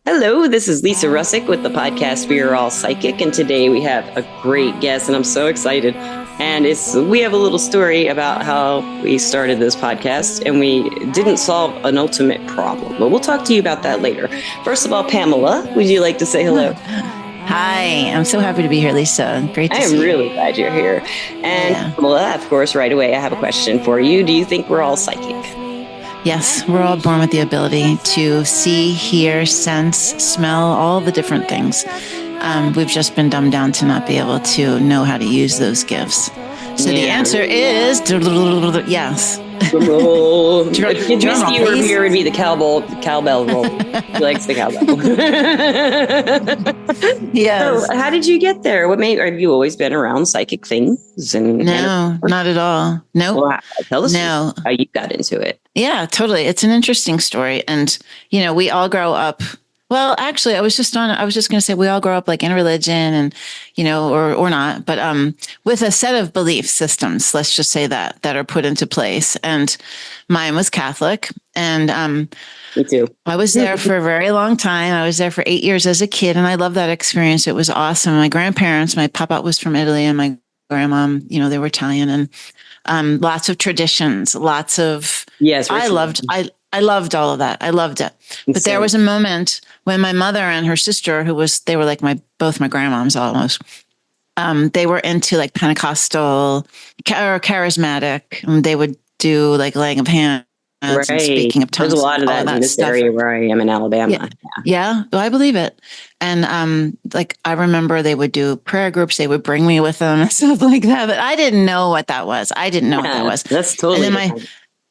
Hello, this is Lisa Russick with the podcast We Are All Psychic, and today we have a great guest, and I'm so excited. And we have a little story about how we started this podcast, and we didn't solve an ultimate problem, but we'll talk to you about that later. First of all, Pamela, would you like to say hello? Hi, I'm so happy to be here, Lisa. Great to see you. I am really glad you're here. And Pamela, of course, right away, I have a question for you. Do you think we're all psychic? Yes, we're all born with the ability to see, hear, sense, smell, all the different things. We've just been dumbed down to not be able to know how to use those gifts. So the answer is yes. If you were here, would be the cowbell roll. He likes the cowbell. Yes. So, how did you get there? Have you always been around psychic things? No, not at all. No. Well, tell us how you got into it. Yeah, totally. It's an interesting story. And, we all grow up. Well, actually, I was just going to say we all grow up like in a religion and, or not, but with a set of belief systems, let's just say that are put into place. And mine was Catholic. And me too. I was there for a very long time. I was there for 8 years as a kid, and I loved that experience. It was awesome. My grandparents, my papa was from Italy, and my grandma, they were Italian, and lots of traditions, lots of. Yes, I loved all of that. I loved it. But there was a moment when my mother and her sister, they were like both my grandmoms almost. They were into like Pentecostal or charismatic. And they would do like laying of hands and speaking of tongues. There's a lot of that in this area where I am in Alabama. Yeah, I believe it. And I remember they would do prayer groups. They would bring me with them and stuff like that. But I didn't know what that was. That's totally different.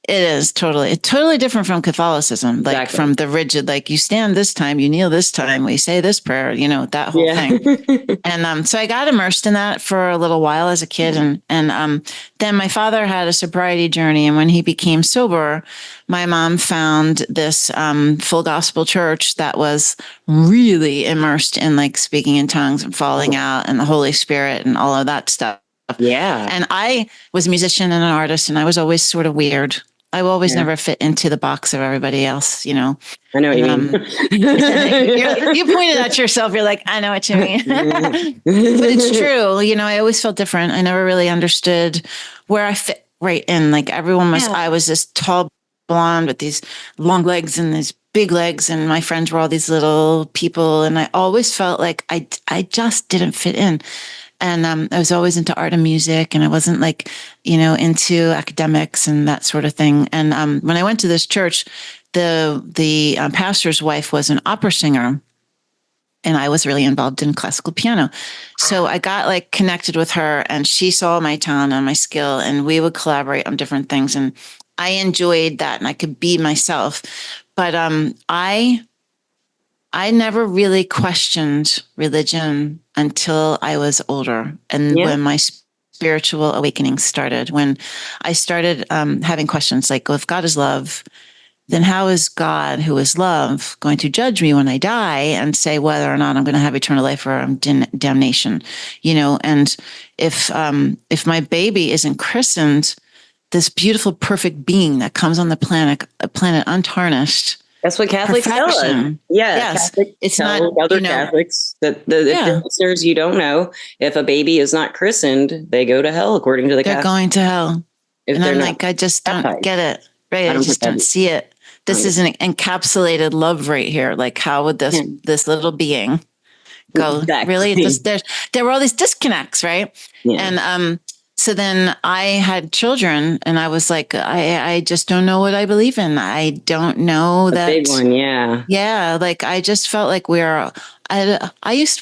It is totally different from Catholicism, like from the rigid, like you stand this time, you kneel this time, we say this prayer, that whole thing. And so I got immersed in that for a little while as a kid. And then my father had a sobriety journey. And when he became sober, my mom found this full gospel church that was really immersed in like speaking in tongues and falling out and the Holy Spirit and all of that stuff. Yeah. And I was a musician and an artist, and I was always sort of weird. I always never fit into the box of everybody else, I know what you mean. You pointed at yourself. You're like, I know what you mean. But it's true. I always felt different. I never really understood where I fit right in. Like everyone I was this tall blonde with these long legs and these big legs, and my friends were all these little people. And I always felt like I just didn't fit in. And I was always into art and music, and I wasn't like, into academics and that sort of thing. And when I went to this church, the pastor's wife was an opera singer, and I was really involved in classical piano. So I got like connected with her, and she saw my talent and my skill, and we would collaborate on different things. And I enjoyed that, and I could be myself. But I never really questioned religion until I was older. And when my spiritual awakening started, when I started having questions like, well, if God is love, then how is God, who is love, going to judge me when I die and say whether or not I'm going to have eternal life or damnation? And if my baby isn't christened, this beautiful, perfect being that comes on the planet untarnished. That's what Catholics tell us. Yeah, yes. Catholics it's tell not other Catholics that the listeners, you don't know, if a baby is not christened, they go to hell according to the They're Catholics. going to hell. If and I'm not like, I just don't baptized. get it. Right. I just don't see it. This is an encapsulated love right here. Like, how would this little being go? Exactly. Really? There were all these disconnects, right? Yeah. And so then I had children, and I was like, I just don't know what I believe in. I don't know that. Big one, yeah. Yeah, like I just felt like when I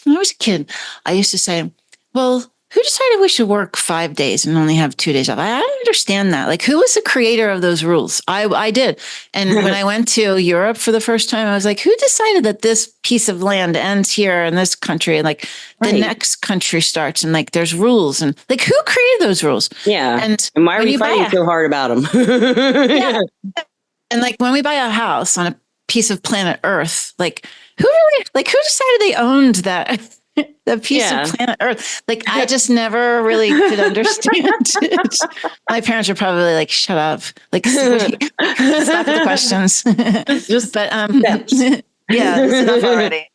was a kid, I used to say, well, who decided we should work 5 days and only have 2 days off? I don't understand that. Like, who was the creator of those rules? I did. And when I went to Europe for the first time, I was like, who decided that this piece of land ends here in this country? And like the next country starts, and like there's rules, and like who created those rules? Yeah. And why are we fighting so hard about them? Yeah. And like when we buy a house on a piece of planet Earth, like who decided they owned that? The piece of planet Earth. Like, I just never really could understand it. My parents are probably like, shut up. Like, stop with the questions. Yeah, it's enough already.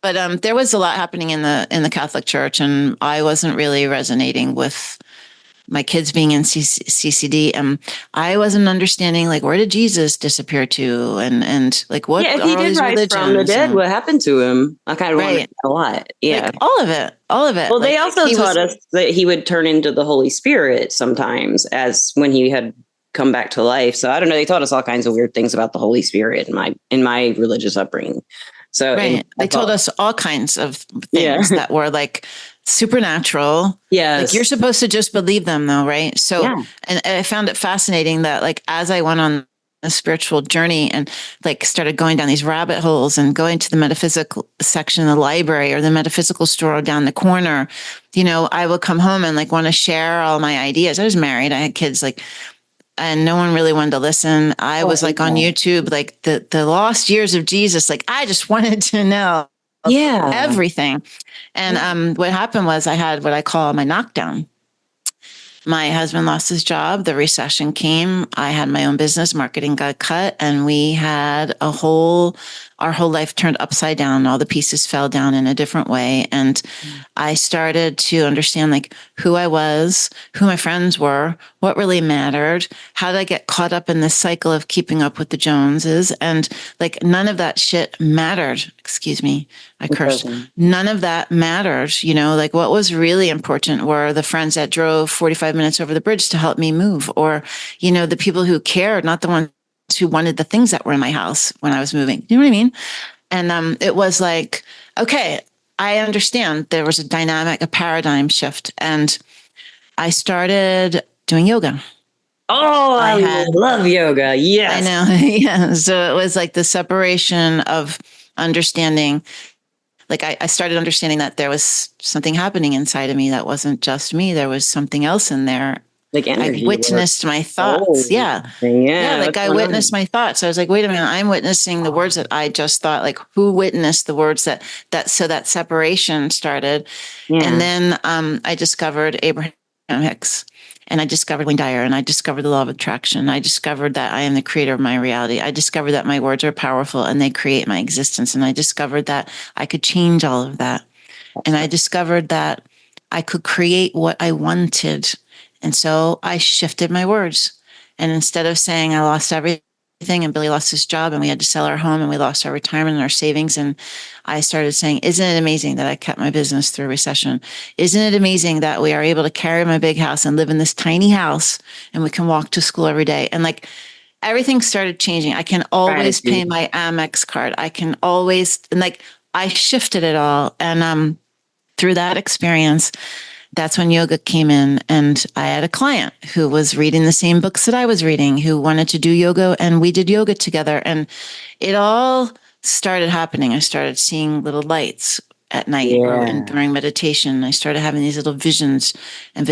But there was a lot happening in the Catholic Church, and I wasn't really resonating with my kids being in CCD. I wasn't understanding, like, where did Jesus disappear to, and like, what Yeah, if he are all did these rise from the religions? dead, what happened to him? I kind of wonder Right, a lot. Yeah. like all of it, all of it. Well, they Like also he taught was us that he would turn into the Holy Spirit sometimes, as when he had come back to life. So I don't know. They taught us all kinds of weird things about the Holy Spirit in my religious upbringing. So right. They told us all kinds of yeah, things that were like supernatural. Like you're yes, supposed to just believe them, though, right? So, yeah, and I found it fascinating that, like, as I went on a spiritual journey and like started going down these rabbit holes and going to the metaphysical section of the library or the metaphysical store down the corner, I would come home and like want to share all my ideas. I was married, I had kids, like, and no one really wanted to listen. I was like on YouTube, like the lost years of Jesus. Like I just wanted to know yeah. everything. And what happened was I had what I call my knockdown. My husband lost his job. The recession came. I had my own business. Marketing got cut, and we had our whole life turned upside down. All the pieces fell down in a different way. And I started to understand, like, who I was, who my friends were, what really mattered. How did I get caught up in this cycle of keeping up with the Joneses? And like, none of that shit mattered. Excuse me. I cursed. None of that mattered. Like, what was really important were the friends that drove 45 minutes over the bridge to help me move, or, the people who cared, not the ones who wanted the things that were in my house when I was moving. You know what I mean? And it was like, okay, I understand there was a paradigm shift. And I started doing yoga. Oh, I I had, love yoga. I Yes. know. Yeah. So it was like the separation of understanding. Like I started understanding that there was something happening inside of me that wasn't just me. There was something else in there. Like I energy work. witnessed my thoughts. Oh, Yeah. Yeah. yeah. Like What's I going witnessed on? my thoughts. I was like, wait a minute, I'm witnessing the words that I just thought. Like, who witnessed the words so that separation started. And Yeah. then I discovered Abraham Hicks, and I discovered Wayne Dyer, and I discovered the law of attraction. I discovered that I am the creator of my reality. I discovered that my words are powerful and they create my existence. And I discovered that I could change all of that. That's And I right. discovered that I could create what I wanted. And so I shifted my words. And instead of saying I lost everything and Billy lost his job and we had to sell our home and we lost our retirement and our savings, and I started saying, isn't it amazing that I kept my business through recession? Isn't it amazing that we are able to carry my big house and live in this tiny house and we can walk to school every day? And like, everything started changing. I can always pay Gratitude. my Amex card. I can always, and like, I shifted it all. And through that experience, that's when yoga came in. And I had a client who was reading the same books that I was reading, who wanted to do yoga, and we did yoga together. And it all started happening. I started seeing little lights at night or Yeah. during meditation. I started having these little visions and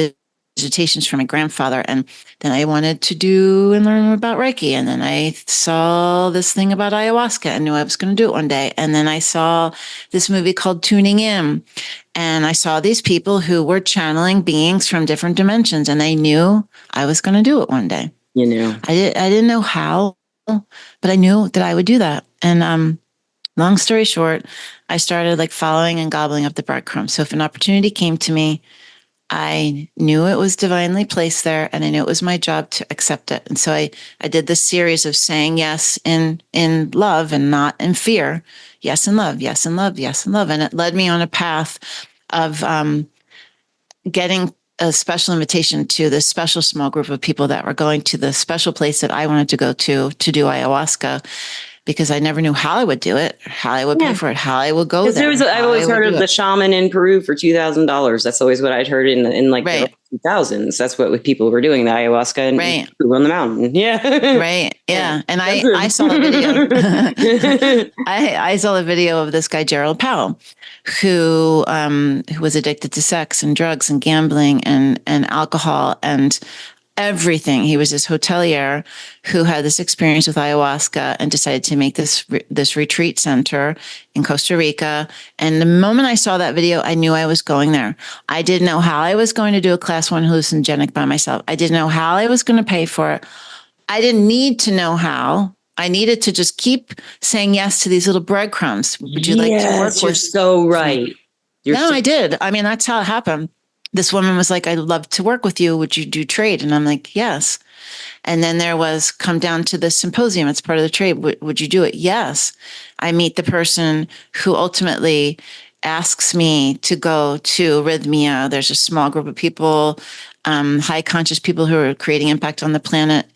visitations from my grandfather. And then I wanted to do and learn about Reiki. And then I saw this thing about ayahuasca and knew I was going to do it one day. And then I saw this movie called Tuning In. And I saw these people who were channeling beings from different dimensions, and I knew I was going to do it one day. You know. I didn't know how, but I knew that I would do that. And long story short, I started like following and gobbling up the breadcrumbs. So if an opportunity came to me, I knew it was divinely placed there, and I knew it was my job to accept it. And so I did this series of saying yes in love and not in fear. Yes in love, yes in love, yes in love. And it led me on a path of getting a special invitation to this special small group of people that were going to the special place that I wanted to go to do ayahuasca, because I never knew how I would do it, how I would pay for it, how I would go there. I've always heard of the shaman in Peru for $2,000. That's always what I'd heard in like the 2000s. That's what people were doing, the ayahuasca and Peru on the mountain. Yeah. Right. Yeah. And I saw a video. I saw a video of this guy, Gerald Powell, who was addicted to sex and drugs and gambling and alcohol and everything. He was this hotelier who had this experience with ayahuasca and decided to make this retreat center in Costa Rica. And the moment I saw that video, I knew I was going there. I didn't know how I was going to do a class 1 hallucinogenic by myself. I didn't know how I was going to pay for it. I didn't need to know how. I needed to just keep saying yes to these little breadcrumbs. Would you like to work you're with so right. I did. I mean, that's how it happened. This woman was like, I'd love to work with you. Would you do trade? And I'm like, yes. And then there was come down to the symposium. It's part of the trade. Would you do it? Yes. I meet the person who ultimately asks me to go to Rhythmia. There's a small group of people, high conscious people who are creating impact on the planet.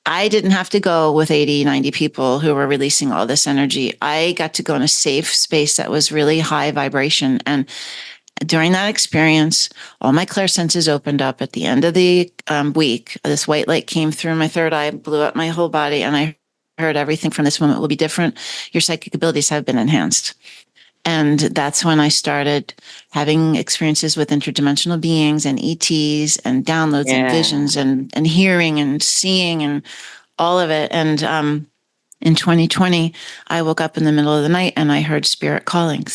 I didn't have to go with 80, 90 people who were releasing all this energy. I got to go in a safe space that was really high vibration. And during that experience, all my clairsenses opened up. At the end of the week, this white light came through my third eye, blew up my whole body, and I heard everything from this moment will be different. Your psychic abilities have been enhanced. And that's when I started having experiences with interdimensional beings and ETs and downloads and visions and hearing and seeing and all of it. And in 2020, I woke up in the middle of the night and I heard spirit calling.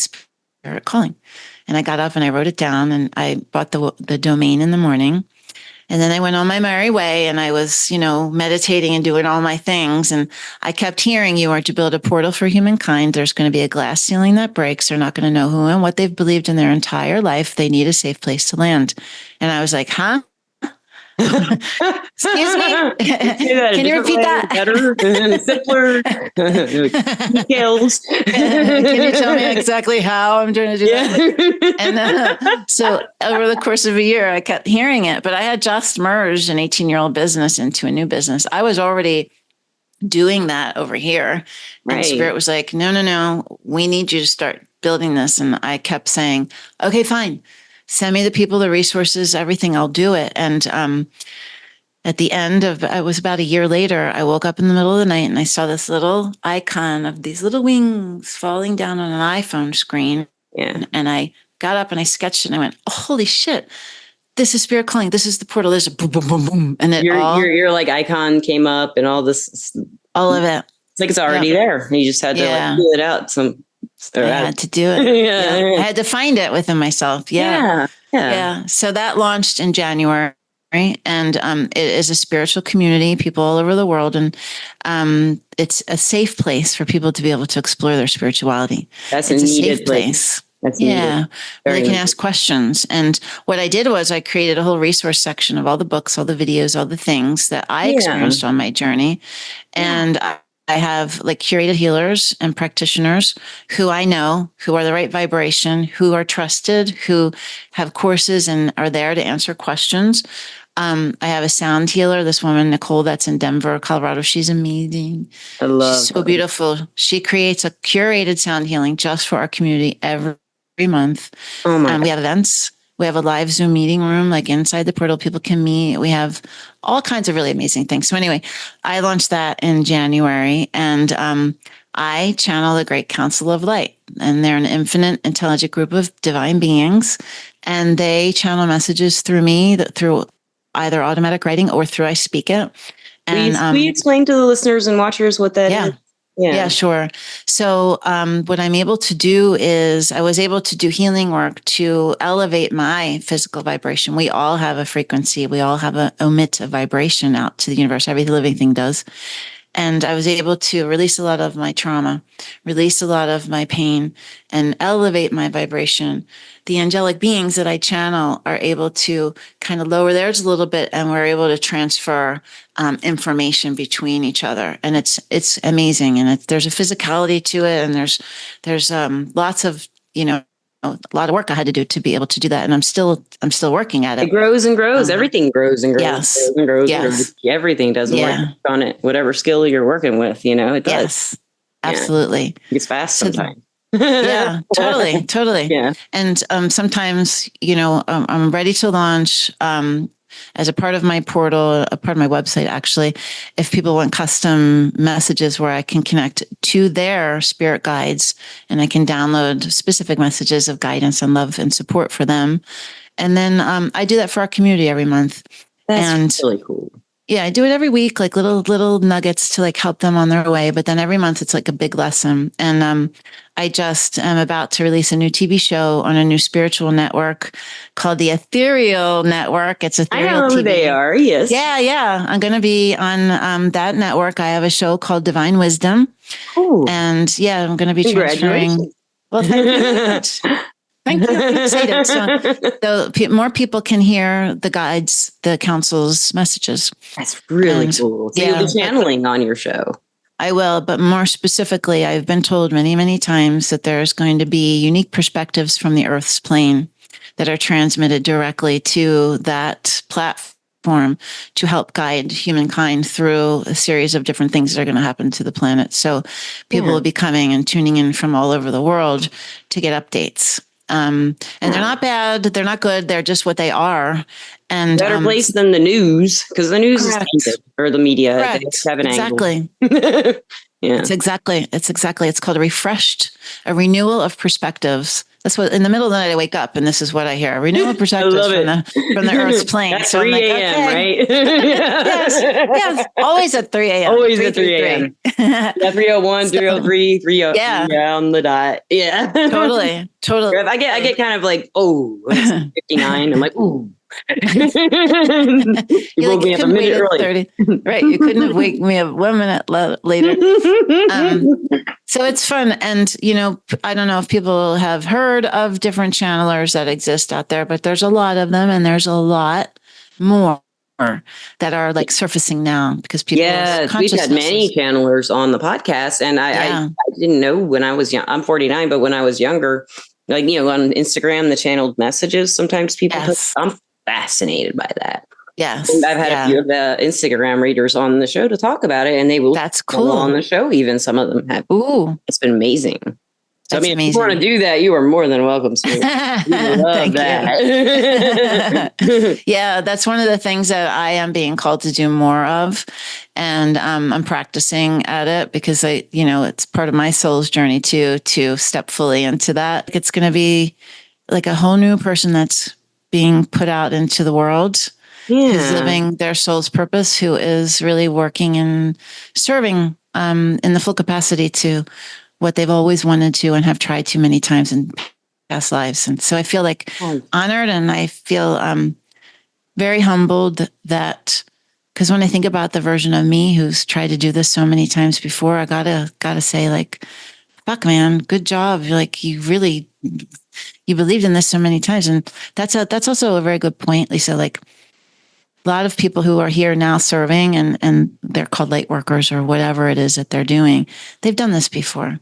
And I got up and I wrote it down and I bought the domain in the morning. And then I went on my merry way and I was, meditating and doing all my things. And I kept hearing, you are to build a portal for humankind. There's going to be a glass ceiling that breaks. They're not going to know who and what they've believed in their entire life. They need a safe place to land. And I was like, huh? Excuse me. Can you repeat that? Better, simpler details. Can you tell me exactly how I'm trying to do that? And so over the course of a year, I kept hearing it, but I had just merged an 18-year-old business into a new business. I was already doing that over here. Right. And Spirit was like, no, we need you to start building this. And I kept saying, okay, fine. Send me the people, the resources, everything. I'll do it. And at the end of, it was about a year later, I woke up in the middle of the night and I saw this little icon of these little wings falling down on an iPhone screen. Yeah. And I got up and I sketched it and I went, oh, holy shit. This is Spirit calling. This is the portal. There's a boom, boom, boom, boom. And it your like icon came up and all this. All of it. It's like it's already there. You just had to like pull it out. I had to do it. I had to find it within myself. Yeah. So that launched in January. And it is a spiritual community, people all over the world. And it's a safe place for people to be able to explore their spirituality. It's a safe place. Where they can ask questions. And what I did was I created a whole resource section of all the books, all the videos, all the things that I experienced on my journey. And I have like curated healers and practitioners who I know, who are the right vibration, who are trusted, who have courses and are there to answer questions. I have a sound healer, this woman, Nicole, that's in Denver, Colorado. She's amazing. She's so beautiful. She creates a curated sound healing just for our community every month. Oh my! We have events. We have a live Zoom meeting room, like inside the portal. People can meet. We have all kinds of really amazing things. So anyway, I launched that in January, and I channel the Great Council of Light, and they're an infinite, intelligent group of divine beings, and they channel messages through me, through either automatic writing or through I speak it. And will you explain to the listeners and watchers what that is? Yeah, sure. So what I'm able to do is I was able to do healing work to elevate my physical vibration. We all have a frequency. We all have emit a vibration out to the universe. Every living thing does. And I was able to release a lot of my trauma, release a lot of my pain, and elevate my vibration. The angelic beings that I channel are able to kind of lower theirs a little bit, and we're able to transfer information between each other. And it's amazing. And there's a physicality to it, and there's lots of, a lot of work I had to do to be able to do that. And I'm still working at it. It grows and grows. Everything grows and grows. Yes. And grows and grows. Everything doesn't work on it. Whatever skill you're working with, it does. Yes, absolutely. It's fast sometimes. Totally. Yeah. And sometimes, I'm ready to launch as a part of my portal, a part of my website, actually, if people want custom messages where I can connect to their spirit guides and I can download specific messages of guidance and love and support for them. And then I do that for our community every month. That's really cool. Yeah, I do it every week, like little nuggets to like help them on their way. But then every month it's like a big lesson. And I just am about to release a new TV show on a new spiritual network called the Ethereal Network. It's I Ethereal know who TV. they are. Yes. Yeah. I'm going to be on that network. I have a show called Divine Wisdom. Cool. And yeah, I'm going to be Congratulations. transferring. Well, thank you. Thank you. I'm excited. So more people can hear the guides, the council's messages. That's really cool. So you'll be channeling on your show. I will, but more specifically, I've been told many, many times that there's going to be unique perspectives from the Earth's plane that are transmitted directly to that platform to help guide humankind through a series of different things that are going to happen to the planet. So people will be coming and tuning in from all over the world to get updates. And they're not bad. They're not good. They're just what they are. And better place than the news, because the news is tainted, or the media. Correct. They have an Exactly. angle. Yeah. It's exactly. It's called a renewal of perspectives. That's what, in the middle of the night, I wake up and this is what I hear. A renewal of perspectives from the Earth's plane. That's 3 a.m., right? yes. Always at 3 a.m. Always at 3 a.m. 301, 303, 30 on the dot. Yeah. Totally. I get kind of like, it's 59. I'm like, ooh. You woke me up a minute early. Right. You couldn't have waked me up 1 minute later. So it's fun. And, I don't know if people have heard of different channelers that exist out there, but there's a lot of them, and there's a lot more that are like surfacing now because people. Yes, we've had many channelers on the podcast, and I didn't know when I was young. I'm 49, but when I was younger, like, on Instagram, the channeled messages, sometimes people I'm fascinated by that. Yes. And I've had a few of the Instagram readers on the show to talk about it, and they will. That's cool. On the show, even some of them have. Ooh, it's been amazing. So, that's if you want to do that, you are more than welcome to. Love that. Yeah, that's one of the things that I am being called to do more of. And I'm practicing at it because it's part of my soul's journey too, to step fully into that. It's going to be like a whole new person that's being put out into the world. Who's living their soul's purpose, who is really working and serving in the full capacity to what they've always wanted to and have tried too many times in past lives. And so I feel like honored, and I feel very humbled that, because when I think about the version of me who's tried to do this so many times before, I gotta say, like, fuck, man, good job. Like, you believed in this so many times. And that's also a very good point, Lisa. Like, a lot of people who are here now serving and they're called light workers or whatever it is that they're doing, they've done this before.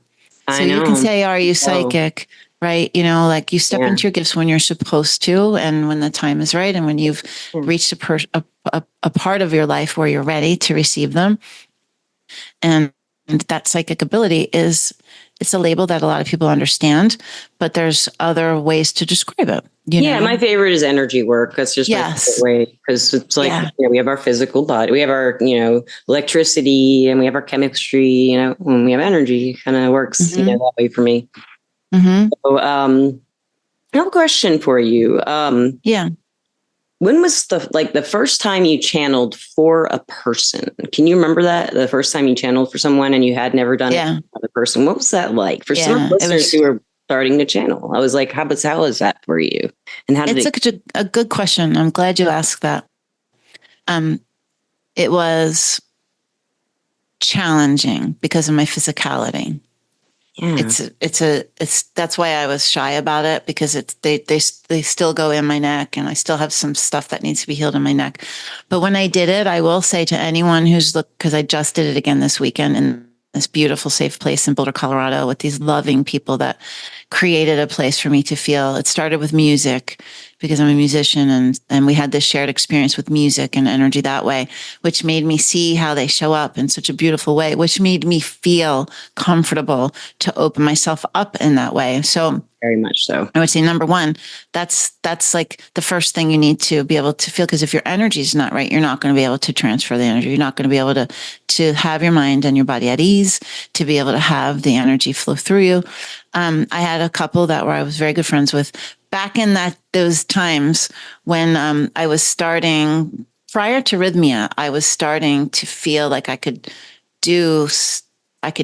So you can say, are you psychic? Right? Like, you step into your gifts when you're supposed to, and when the time is right, and when you've reached a part of your life where you're ready to receive them. And that psychic ability it's a label that a lot of people understand, but there's other ways to describe it. My favorite is energy work. That's just my favorite way, because it's like, we have our physical body, we have our, electricity, and we have our chemistry, when we have energy, kind of works, that way for me. Mm-hmm. So, I have a question for you. When was the first time you channeled for a person? Can you remember that? The first time you channeled for someone and you had never done it for another person? What was that like for some listeners who are starting to channel? I was like, how was that for you? And how did it's a good question. I'm glad you asked that. It was challenging because of my physicality. Yeah. That's why I was shy about it, because they still go in my neck, and I still have some stuff that needs to be healed in my neck. But when I did it, I will say to anyone who's because I just did it again this weekend in this beautiful, safe place in Boulder, Colorado, with these loving people that created a place for me to feel. It started with music, because I'm a musician, and we had this shared experience with music and energy that way, which made me see how they show up in such a beautiful way, which made me feel comfortable to open myself up in that way. So very much so. I would say, number one, that's like the first thing you need to be able to feel, because if your energy is not right, you're not going to be able to transfer the energy. You're not going to be able to have your mind and your body at ease, to be able to have the energy flow through you. I had a couple I was very good friends with back in those times when I was starting prior to rhythmia, I was starting to feel like I could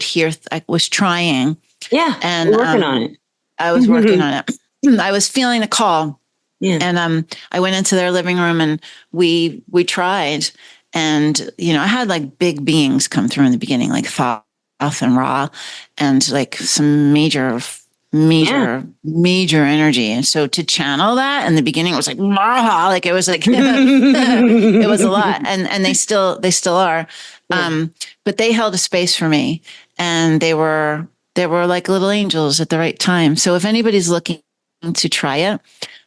hear, I was trying. Yeah. And We're working on it. I was working on it. I was feeling a call. Yeah. And I went into their living room and we tried. And, I had like big beings come through in the beginning, like Thoth and Ra, and like some major energy. And so to channel that in the beginning, it was like, like it was like, it was a lot. And they still are. Yeah. But they held a space for me, and they were like little angels at the right time. So if anybody's looking to try it,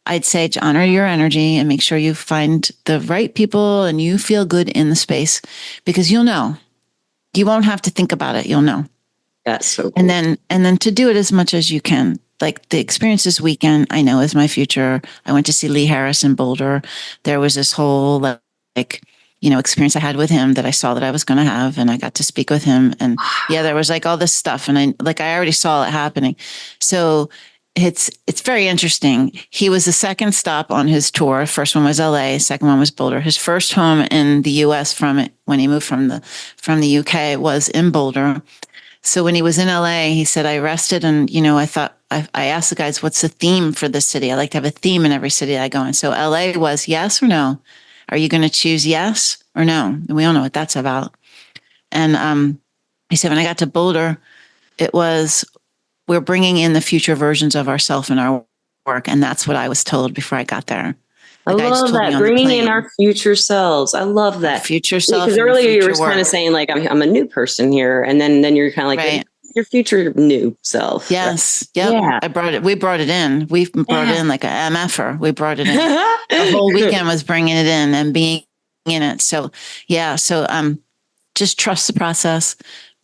I'd say to honor your energy and make sure you find the right people and you feel good in the space, because you'll know. You won't have to think about it. You'll know. That's so cool. And then to do it as much as you can. Like the experience this weekend, I know is my future. I went to see Lee Harris in Boulder. There was this whole experience I had with him that I saw that I was going to have, and I got to speak with him. And yeah, there was like all this stuff, and I already saw it happening. So it's very interesting. He was the second stop on his tour. First one was LA. Second one was Boulder. His first home in the US when he moved from the UK was in Boulder. So when he was in LA, he said, I rested and, I thought, I asked the guys, what's the theme for this city? I like to have a theme in every city I go in. So LA was yes or no. Are you going to choose yes or no? And we all know what that's about. And he said, when I got to Boulder, it was, we're bringing in the future versions of ourselves in our work. And that's what I was told before I got there. I love that, bringing in our future selves. I love that. Future self. Because earlier you were kind of saying like, I'm a new person here. And then you're kind of like, right. Your future new self. Yes. Right? Yep. Yeah. We brought it in. We brought it in like a MFer. We brought it in. The whole weekend was bringing it in and being in it. So yeah. So just trust the process,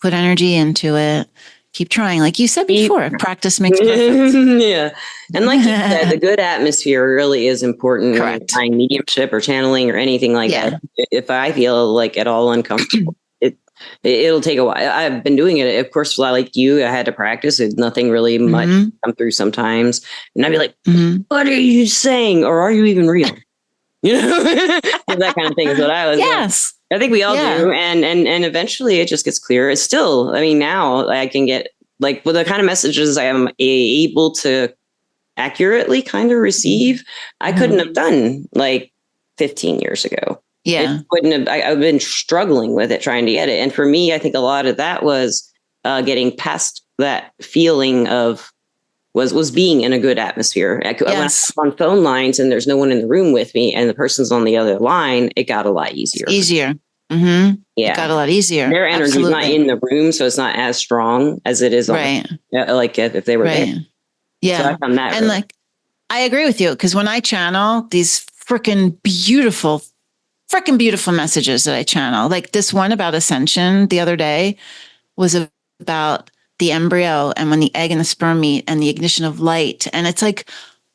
put energy into it. Keep trying. Like you said before, practice makes perfect. Yeah. And like you said, the good atmosphere really is important. Correct. When trying mediumship or channeling or anything like that. If I feel like at all uncomfortable, it'll take a while. I've been doing it. Of course, like you, I had to practice it. Nothing really much come through sometimes. And I'd be like, what are you saying? Or are you even real? That kind of thing is what I was. Yes. I think we all do. And eventually it just gets clear. It's still, now I can get like with the kind of messages I am able to accurately kind of receive, I couldn't have done like 15 years ago. Yeah. I've been struggling with it, trying to get it. And for me, I think a lot of that was getting past that feeling of was being in a good atmosphere. When I'm on phone lines and there's no one in the room with me and the person's on the other line, it got a lot easier. Easier. Mm-hmm. Yeah. It got a lot easier. Their energy is not in the room, so it's not as strong as it is on, like if they were there. Yeah. So I found that and like, I agree with you, because when I channel these freaking beautiful messages that I channel, like this one about ascension the other day was about the embryo and when the egg and the sperm meet and the ignition of light. And it's like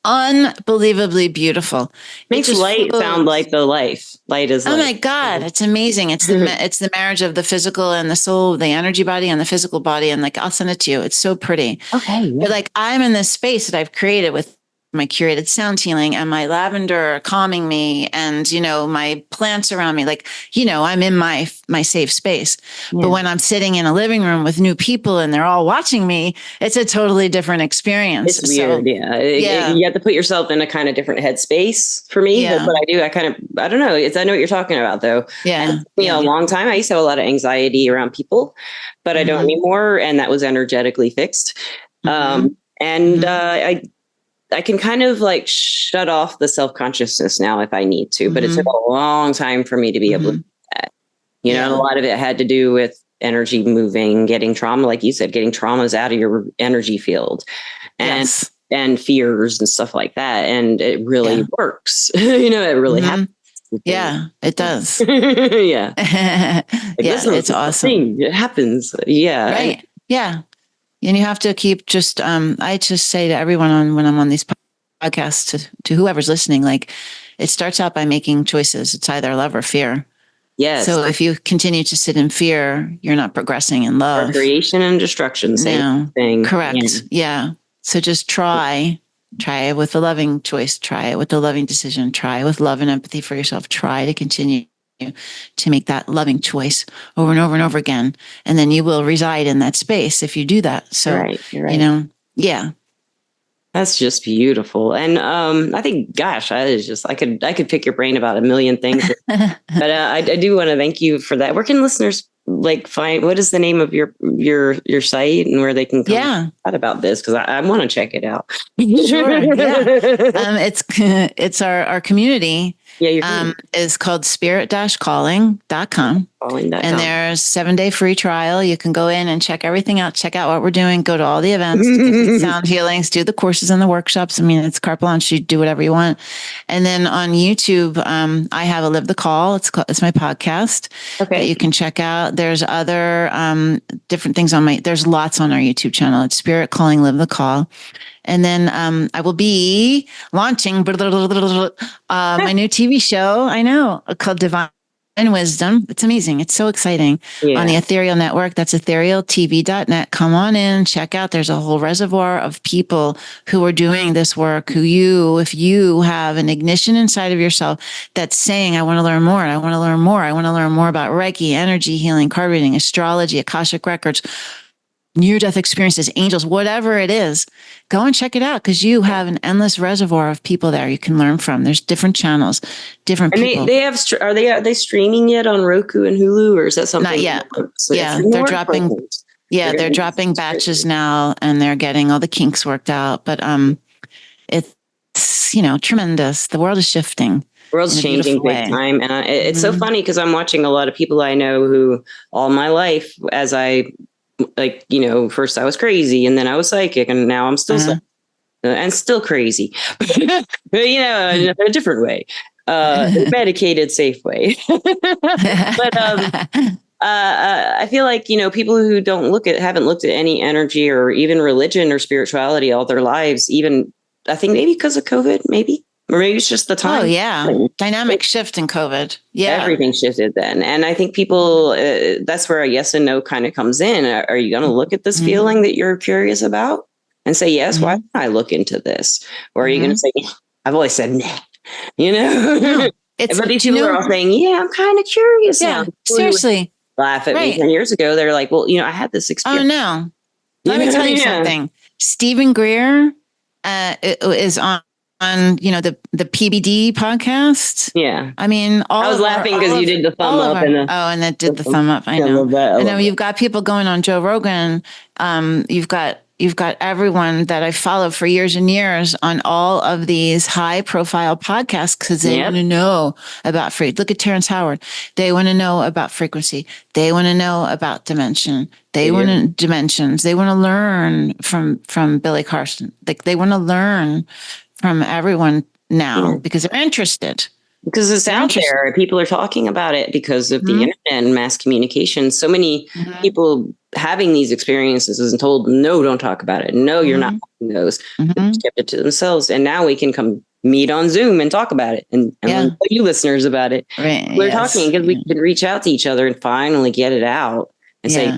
unbelievably beautiful. Makes light sound like the life. Light is light. Oh my God, it's amazing. It's the marriage of the physical and the soul, the energy body and the physical body. And like, I'll send it to you. It's so pretty. Okay. Yeah. But like, I'm in this space that I've created with my curated sound healing and my lavender calming me and, my plants around me, like, I'm in my safe space. Yeah. But when I'm sitting in a living room with new people and they're all watching me, it's a totally different experience. It's weird. You have to put yourself in a kind of different headspace. For me, that's what I do. I don't know. I know what you're talking about though. Yeah. And a long time, I used to have a lot of anxiety around people, but I don't anymore. And that was energetically fixed. I can kind of like shut off the self-consciousness now if I need to, but it took a long time for me to be able to do that. A lot of it had to do with energy moving, getting trauma, like you said, getting traumas out of your energy field and fears and stuff like that. And it really works. It really happens. Yeah, it does. Yeah. It's awesome. It happens. Yeah. Right. Yeah. And you have to keep I just say to everyone when I'm on these podcasts to whoever's listening, like it starts out by making choices. It's either love or fear. Yes. So if you continue to sit in fear, you're not progressing in love. Creation and destruction, same thing. Correct. Yeah. So just try Try it with a loving choice. Try it with a loving decision. Try it with love and empathy for yourself. Try to continue to make that loving choice over and over and over again. And then you will reside in that space if you do that. So, right. yeah. That's just beautiful. And I think, gosh, I could pick your brain about a million things. But I do want to thank you for that. Where can listeners find, what is the name of your site and where they can come out about this? Because I want to check it out. Sure. Yeah. It's our community. Yeah. Is called spirit-calling.com. And there's 7-day free trial. You can go in and check everything out, check out what we're doing, go to all the events, do sound healings, do the courses and the workshops. I mean, it's carte blanche. You do whatever you want. And then on YouTube, I have a Live the Call. It's my podcast that you can check out. There's other different things there's lots on our YouTube channel. It's Spirit Calling Live the Call. And then I will be launching my new TV show. I know, called Divine Wisdom. It's amazing. It's so exciting. On the Ethereal Network. That's etherealtv.net. Come on in, check out. There's a whole reservoir of people who are doing this work, if you have an ignition inside of yourself that's saying, I want to learn more. I want to learn more. I want to learn more about Reiki, energy healing, card reading, astrology, Akashic records, near-death experiences, angels, whatever it is, go and check it out because you have an endless reservoir of people there you can learn from. There's different channels, different people. Are they streaming yet on Roku and Hulu, or is that something? Not yet. They're dropping. Yeah, they're dropping batches now, and they're getting all the kinks worked out. But it's tremendous. The world is shifting. The world's changing big time, and it's so funny because I'm watching a lot of people I know who all my life, as I first I was crazy and then I was psychic and now I'm still psychic and still crazy, but in a different way, medicated, safe way. But I feel like, people who haven't looked at any energy or even religion or spirituality all their lives, even I think maybe because of COVID, or maybe it's just the time. Oh, yeah. Dynamic shift in COVID. Yeah. Everything shifted then. And I think people, that's where a yes and no kind of comes in. Are you going to look at this feeling that you're curious about and say, yes, why don't I look into this? Or are you going to say, I've always said, nah, No, but these people are all saying, yeah, I'm kind of curious now. Seriously. Laugh at me 10 years ago. They're like, well, I had this experience. Oh, no. Let me tell you something. Stephen Greer is on the PBD podcast. Yeah. I mean, I was laughing because you did the thumb up. And it did the thumb up. I know. I know you've got people going on Joe Rogan. You've got everyone that I followed for years and years on all of these high profile podcasts because they want to know about Look at Terrence Howard. They want to know about frequency. They want to know about dimension. They want to dimensions. They want to learn from Billy Carson. They want to learn from everyone now because they're interested. Because it's out there. People are talking about it because of the internet and mass communication. So many people having these experiences and told, no, don't talk about it. No, you're not having those. They kept it to themselves. And now we can come meet on Zoom and talk about it and tell you listeners about it. Right. We're talking because we can reach out to each other and finally get it out. And say,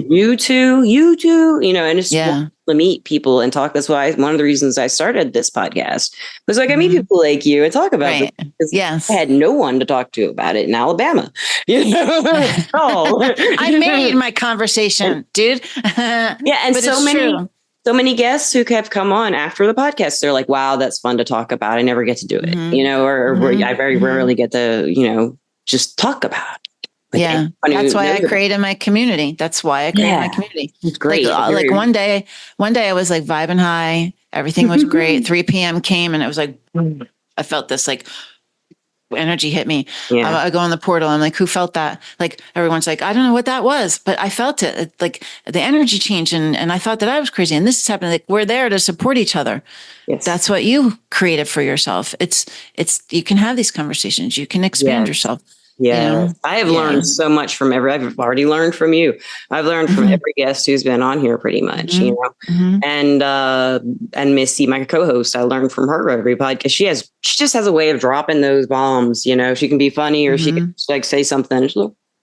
you too, and it's to meet people and talk. That's why one of the reasons I started this podcast was I meet people like you and talk about it. Yes. I had no one to talk to about it in Alabama. I made my conversation, dude. And so many guests who have come on after the podcast, they're like, wow, that's fun to talk about. I never get to do it, I very rarely get to, just talk about it. That's why I created my community. It's great. Like one day I was like vibing high. Everything was great. 3 p.m. came and it was like, I felt this like energy hit me. I go on the portal. I'm like, who felt that? Like everyone's like, I don't know what that was, but I felt it. It's like the energy change. And I thought that I was crazy. And this is happening. Like we're there to support each other. Yes. That's what you created for yourself. It's, you can have these conversations. You can expand yourself. Yeah, I have learned so much from I've already learned from you. I've learned from every guest who's been on here pretty much, and Missy, my co-host, I learned from her every podcast. She just has a way of dropping those bombs. She can be funny or she can like say something.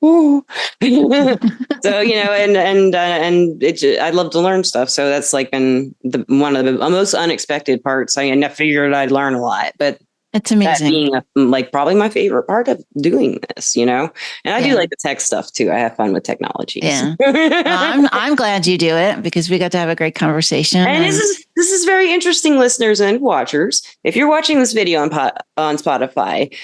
Ooh. So, I love to learn stuff. So that's like been one of the most unexpected parts. I never figured I'd learn a lot, but It's that amazing. being probably my favorite part of doing this, and I do like the tech stuff too. I have fun with technology. Yeah. Well, I'm glad you do it because we got to have a great conversation. And this is very interesting, listeners and watchers. If you're watching this video on Spotify,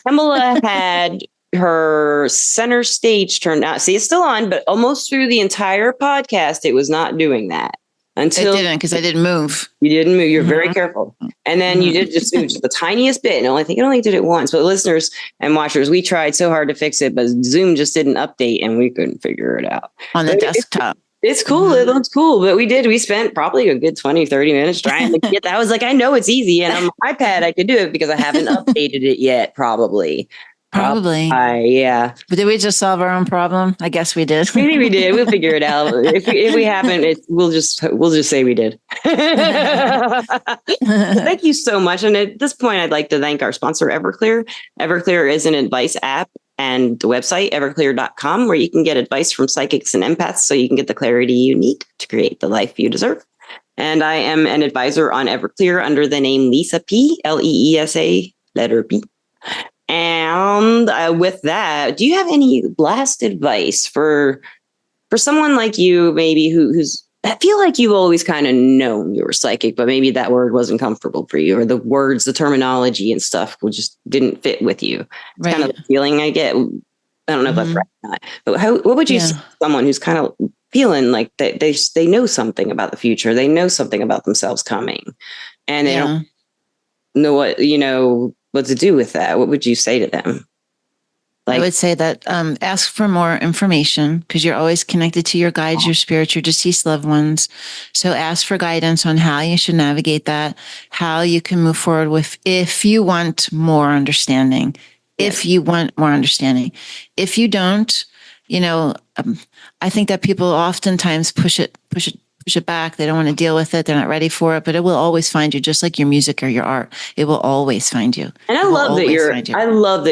Pamela had her center stage turned out. See, it's still on, but almost through the entire podcast, it was not doing that. Until it didn't, because I didn't move. You didn't move. You're very careful. And then you did just move just the tiniest bit. And I think it only did it once. But listeners and watchers, we tried so hard to fix it, but Zoom just didn't update and we couldn't figure it out. On the desktop. It's cool. It looks cool. But we spent probably a good 20, 30 minutes trying to get that. I was like, I know it's easy. And on my iPad, I could do it because I haven't updated it yet, probably. Yeah. But did we just solve our own problem? I guess we did. Maybe we did. We'll figure it out. If we haven't, we'll just say we did. Thank you so much. And at this point, I'd like to thank our sponsor, Everclear. Everclear is an advice app and the website, everclear.com, where you can get advice from psychics and empaths so you can get the clarity you need to create the life you deserve. And I am an advisor on Everclear under the name Lisa P, Leesa, letter P. And with that, do you have any last advice for someone like you, maybe who's I feel like you've always kind of known you were psychic, but maybe that word wasn't comfortable for you, or the words, the terminology and stuff just didn't fit with you. It's kind of the feeling I get. I don't know if that's right or not, but what would you say to someone who's kind of feeling like they know something about the future, they know something about themselves coming, and they don't know what to do with that? What would you say to them? I would say that ask for more information, because you're always connected to your guides, your spirits, your deceased loved ones. So ask for guidance on how you should navigate that, how you can move forward with, if you want more understanding, if you want more understanding. If you don't, I think that people oftentimes push it back. They don't want to deal with it. They're not ready for it, but it will always find you, just like your music or your art. It will always find you. And I love that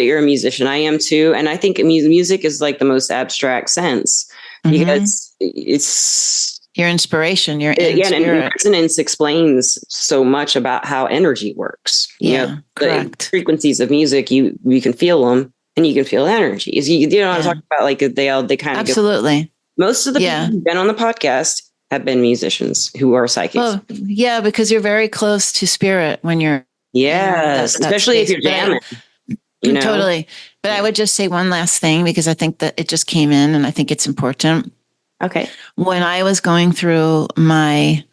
you're a musician. I am too. And I think music is like the most abstract sense, because it's your inspiration. And resonance explains so much about how energy works. Correct. The frequencies of music, you can feel them, and you can feel energies. I'm talking about, like they kind of absolutely. Most of the people who've been on the podcast have been musicians who are psychics. Well, yeah, because you're very close to spirit when you're. Yes, especially if you're jamming. Totally. But I would just say one last thing, because I think that it just came in and I think it's important. Okay. When I was going through after my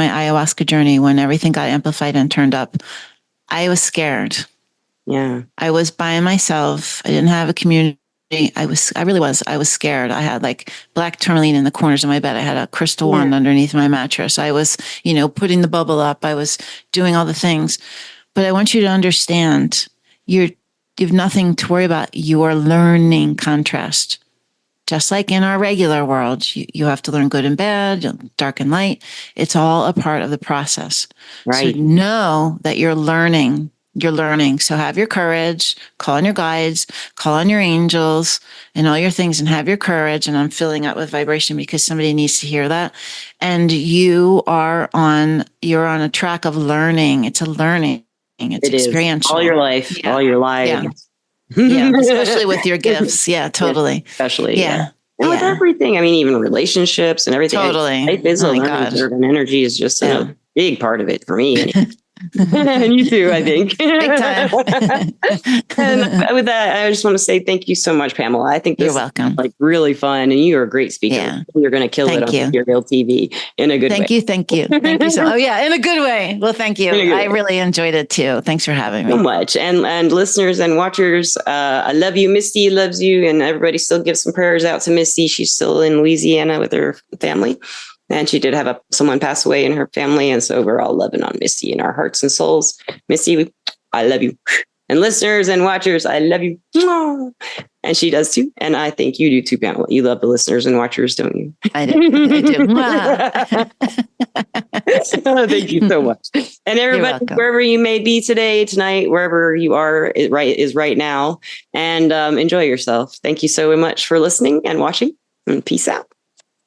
ayahuasca journey, when everything got amplified and turned up, I was scared. Yeah. I was by myself. I didn't have a community. I really was. I was scared. I had like black tourmaline in the corners of my bed. I had a crystal wand underneath my mattress. I was, putting the bubble up. I was doing all the things. But I want you to understand, you have nothing to worry about. You are learning contrast. Just like in our regular world, you have to learn good and bad, dark and light. It's all a part of the process. Right. So know that you're learning. You're learning. So have your courage, call on your guides, call on your angels and all your things, and have your courage. And I'm filling up with vibration because somebody needs to hear that. And you're on a track of learning. It's a learning. It's experiential. All your life, all your life. Yeah. Especially with your gifts. Yeah, totally. Especially. Yeah. And with everything. I mean, even relationships and everything. Totally. Life is a learning curve, and energy is just a big part of it for me. And you too, I think. Big time. And with that, I just want to say thank you so much, Pamela. I think this You're welcome. is really fun, and you're a great speaker. Yeah. You're going to kill it on your real TV in a good way. Thank you. Thank you so. Oh yeah, in a good way. Well, thank you. I really enjoyed it too. Thanks for having me. So much. And listeners and watchers, I love you. Misty loves you, and everybody still gives some prayers out to Misty. She's still in Louisiana with her family. And she did have someone pass away in her family. And so we're all loving on Misty in our hearts and souls. Misty, I love you. And listeners and watchers, I love you. And she does too. And I think you do too, Pamela. You love the listeners and watchers, don't you? I do. Oh, thank you so much. And everybody, wherever you may be today, tonight, wherever you are, is right now. And enjoy yourself. Thank you so much for listening and watching. And peace out.